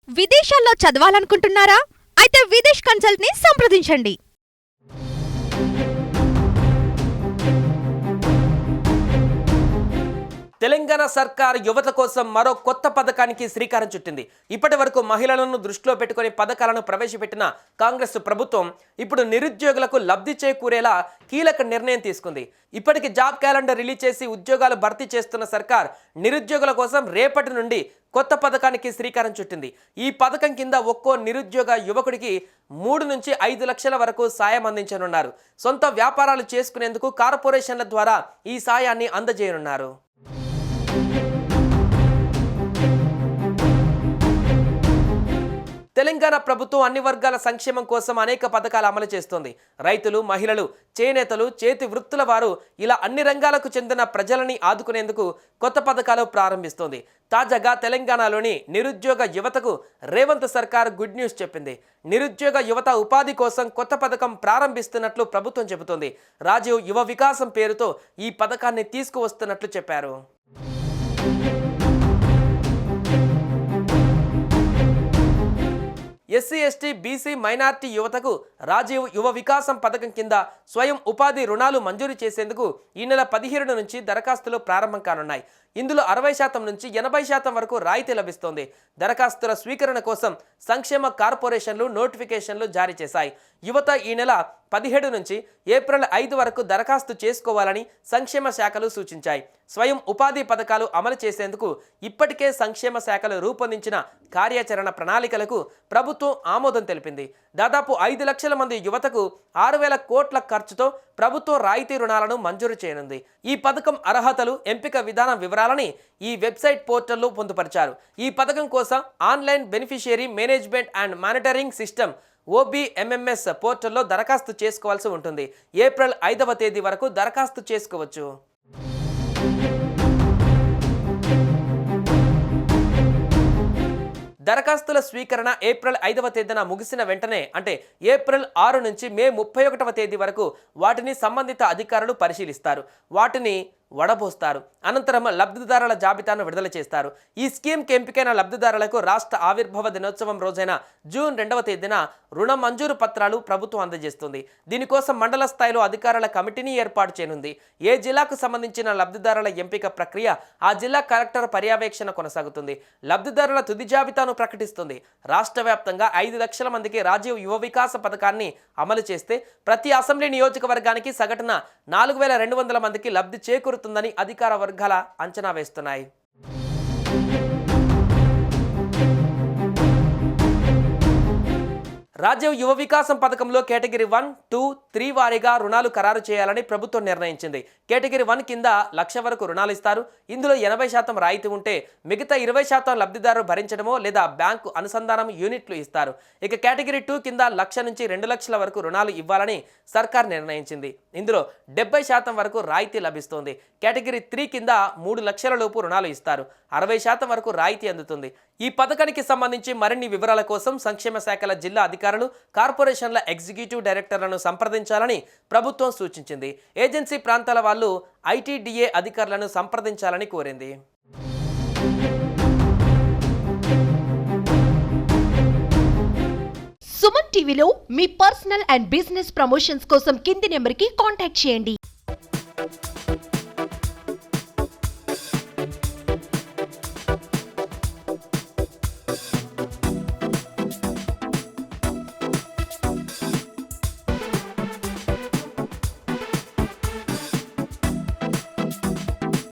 విదేశాల్లో చదవాలనుకుంటున్నారా? అయితే విదేశ్ కన్సల్ట్ ని సంప్రదించండి. తెలంగాణ సర్కార్ యువత కోసం మరో కొత్త పథకానికి శ్రీకారం చుట్టింది. ఇప్పటి వరకు మహిళలను దృష్టిలో పెట్టుకుని పథకాలను ప్రవేశపెట్టిన కాంగ్రెస్ ప్రభుత్వం ఇప్పుడు నిరుద్యోగులకు లబ్ధి చేకూరేలా కీలక నిర్ణయం తీసుకుంది. ఇప్పటికి జాబ్ క్యాలెండర్ రిలీజ్ చేసి ఉద్యోగాలు భర్తీ చేస్తున్న సర్కార్ నిరుద్యోగుల కోసం రేపటి నుండి కొత్త పథకానికి శ్రీకారం చుట్టింది. ఈ పథకం కింద ఒక్కో నిరుద్యోగ యువకుడికి 3 నుంచి 5 లక్షల వరకు సాయం అందించనున్నారు. సొంత వ్యాపారాలు చేసుకునేందుకు కార్పొరేషన్ల ద్వారా ఈ సాయాన్ని అందజేయనున్నారు. తెలంగాణ ప్రభుత్వం అన్ని వర్గాల సంక్షేమం కోసం అనేక పథకాలు అమలు చేస్తోంది. రైతులు, మహిళలు, చేనేతలు, చేతి వృత్తుల వారు ఇలా అన్ని రంగాలకు చెందిన ప్రజలని ఆదుకునేందుకు కొత్త పథకాలు ప్రారంభిస్తోంది. తాజాగా తెలంగాణలోని నిరుద్యోగ యువతకు రేవంత్ సర్కార్ గుడ్ న్యూస్ చెప్పింది. నిరుద్యోగ యువత ఉపాధి కోసం కొత్త పథకం ప్రారంభిస్తున్నట్లు ప్రభుత్వం చెబుతోంది. రాజీవ్ యువ వికాసం పేరుతో ఈ పథకాన్ని తీసుకువస్తున్నట్లు చెప్పారు. ఎస్సీ, ఎస్టీ, బీసీ, మైనార్టీ యువతకు రాజీవ్ యువ వికాసం పథకం కింద స్వయం ఉపాధి రుణాలు మంజూరు చేసేందుకు ఈ నెల 17 నుంచి దరఖాస్తులు ప్రారంభం కానున్నాయి. ఇందులో 60% నుంచి 80% వరకు రాయితీ లభిస్తోంది. దరఖాస్తుల స్వీకరణ కోసం సంక్షేమ కార్పొరేషన్లు నోటిఫికేషన్లు జారీ చేశాయి. యువత ఈ నెల 17 నుంచి ఏప్రిల్ 5 వరకు దరఖాస్తు చేసుకోవాలని సంక్షేమ శాఖలు సూచించాయి. స్వయం ఉపాధి పథకాలు అమలు చేసేందుకు ఇప్పటికే సంక్షేమ శాఖలు రూపొందించిన కార్యాచరణ ప్రణాళికలకు ప్రభుత్వం ఆమోదం తెలిపింది. దాదాపు 5 లక్షల మంది యువతకు 6,000 కోట్ల ఖర్చుతో ప్రభుత్వం రాయితీ రుణాలను మంజూరు చేయనుంది. ఈ పథకం అర్హతలు, ఎంపిక విధానం వివరాలని ఈ వెబ్సైట్ పోర్టల్లో పొందుపరిచారు. ఈ పథకం కోసం online beneficiary management and monitoring system OBMMS పోర్టల్లో దరఖాస్తు చేసుకోవాల్సి ఉంటుంది. ఏప్రిల్ 5వ తేదీ వరకు దరఖాస్తు చేసుకోవచ్చు. దరఖాస్తుల స్వీకరణ ఏప్రిల్ 5వ తేదీన ముగిసిన వెంటనే అంటే ఏప్రిల్ 6 నుంచి మే 31వ తేదీ వరకు వాటిని సంబంధిత అధికారులు పరిశీలిస్తారు. వాటిని వడబోస్తారు. అనంతరం లబ్ధిదారుల జాబితాను విడుదల చేస్తారు. ఈ స్కీమ్కి ఎంపికైన లబ్ధిదారులకు రాష్ట్ర ఆవిర్భావ దినోత్సవం రోజైన జూన్ 2వ తేదీన రుణ మంజూరు పత్రాలు ప్రభుత్వం అందజేస్తుంది. దీనికోసం మండల స్థాయిలో అధికారుల కమిటీని ఏర్పాటు చేయనుంది. ఏ జిల్లాకు సంబంధించిన లబ్ధిదారుల ఎంపిక ప్రక్రియ ఆ జిల్లా కలెక్టర్ పర్యవేక్షణ కొనసాగుతుంది. లబ్ధిదారుల తుది జాబితాను ప్రకటిస్తుంది. రాష్ట్ర వ్యాప్తంగా 5 లక్షల మందికి రాజీవ్ యువ వికాస పథకాన్ని అమలు చేస్తే ప్రతి అసెంబ్లీ నియోజకవర్గానికి సగటున 4,200 మందికి లబ్ధి చేకూరుతుందని అధికార వర్గాల అంచనా వేస్తున్నాయి. రాజీవ్ యువ వికాసం పథకంలో కేటగిరీ 1, 2, 3 వారీగా రుణాలు ఖరారు చేయాలని ప్రభుత్వం నిర్ణయించింది. కేటగిరీ 1 కింద 1,00,000 వరకు రుణాలు ఇస్తారు. ఇందులో 80% రాయితీ ఉంటే మిగతా 20% లబ్ధిదారు భరించడమో లేదా బ్యాంకు అనుసంధానం యూనిట్లు ఇస్తారు. ఇక కేటగిరీ 2 కింద 1,00,000 నుంచి 2 లక్షల వరకు రుణాలు ఇవ్వాలని సర్కార్ నిర్ణయించింది. ఇందులో 70% వరకు రాయితీ లభిస్తుంది. కేటగిరీ 3 కింద 3 లక్షల లోపు రుణాలు ఇస్తారు. 60% వరకు రాయితీ అందుతుంది. ఈ పథకానికి సంబంధించి మరిన్ని వివరాల కోసం సంక్షేమ శాఖల జిల్లా అధికారులు, కార్పొరేషన్ల ఎగ్జిక్యూటివ్ డైరెక్టర్లను సంప్రదించాలని ప్రభుత్వం సూచించింది. ఏజెన్సీ ప్రాంతాల వాళ్ళు ITDA అధికారులను సంప్రదించాలని కోరింది. సుమన్ టీవీలో మీ పర్సనల్ అండ్ బిజినెస్ ప్రమోషన్స్ కోసం కింది నెంబర్కి కాంటాక్ట్ చేయండి.